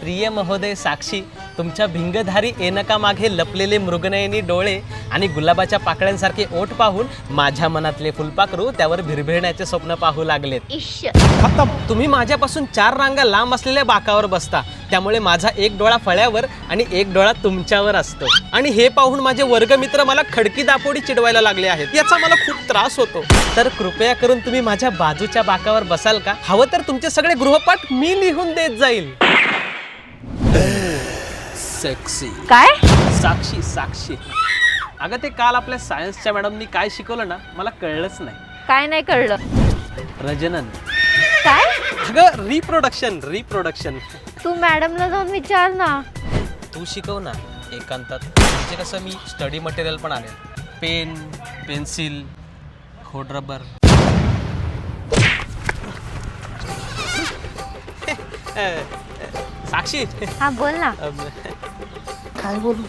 प्रिय महोदय साक्षी, तुमच्या भिंगधारी एनका मागे लपलेले मृगनयनी डोळे आणि गुलाबाच्या पाकळ्यांसारखे ओठ पाहून माझ्या मनातले फुलपाखरू त्यावर भिरभिरण्याचे स्वप्न पाहू लागलेत. खतम. तुम्ही माझ्यापासून 4 रांगा लांब असलेल्या बाकावर बसता, त्यामुळे माझा एक डोळा फळ्यावर आणि एक डोळा तुमच्यावर असतो. आणि हे पाहून माझे वर्गमित्र मला खडकी दापोडी चिडवायला लागले आहेत. याचा मला खूप त्रास होतो. तर कृपया करून तुम्ही माझ्या बाजूच्या बाकावर बसाल का? हवं तर तुमचे सगळे गृहपाठ मी लिहून देत जाईल. सेक्सी. काय? साक्षी साक्षी. अगं ते काल आपल्या सायन्सच्या मॅडमनी काय शिकवलं ना, मला कळलंच नाही. काय नाही कळलं? प्रजनन. काय? अगं रिप्रोडक्शन. तू मॅडमला जाऊन विचार ना. तू शिकव ना एकांतात. म्हणजे कसं मी स्टडी मटेरियल पण आणेल. पेन, पेन्सिल, खोड रबर. साक्षी. हा बोल ना. काय बोलू?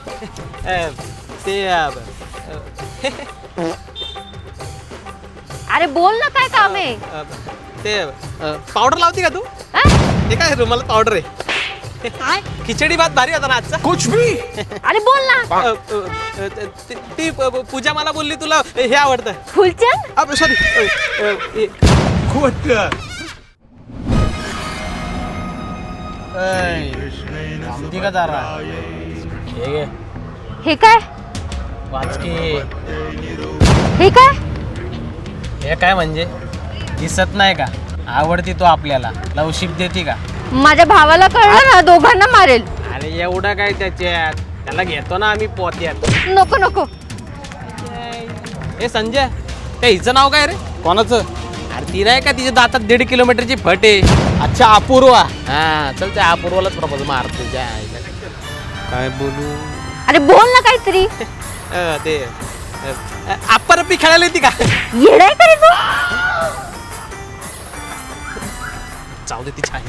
ते अरे बोल ना, काय काम आहे? ते पावडर लावते का तू? हे काय रुमाला पावडर आहे. खिचडी भात भारी होता ना आजचा. कुछ भी. अरे बोल ना. ती पूजा मला बोलली तुला हे आवडतं. फुलचंद. सॉरी. का जरा हे काय? वाच की. हे काय? हे काय म्हणजे दिसत नाही का? आवडती तो आपल्याला. लवशिप देते का? माझ्या भावाला कळलं ना, दोघांना मारेल. अरे एवढं काय त्याच्यात? त्याला घेतो ना आम्ही पोत्यात. नको नको. हे संजय, ते हिचं नाव काय रे? कोणाचं? अरे ती नाही का तिच्या दातात 1.5 किलोमीटरची फट आहे. अच्छा, अपूर्वा. हा चल, त्या अपूर्वालाच प्रपोज मार तुझ्या. काय बोलू? अरे बोल ना काहीतरी. ते अप्परपी खेळायला येते का? येडाय का रे तू? जाऊ दे ती छान.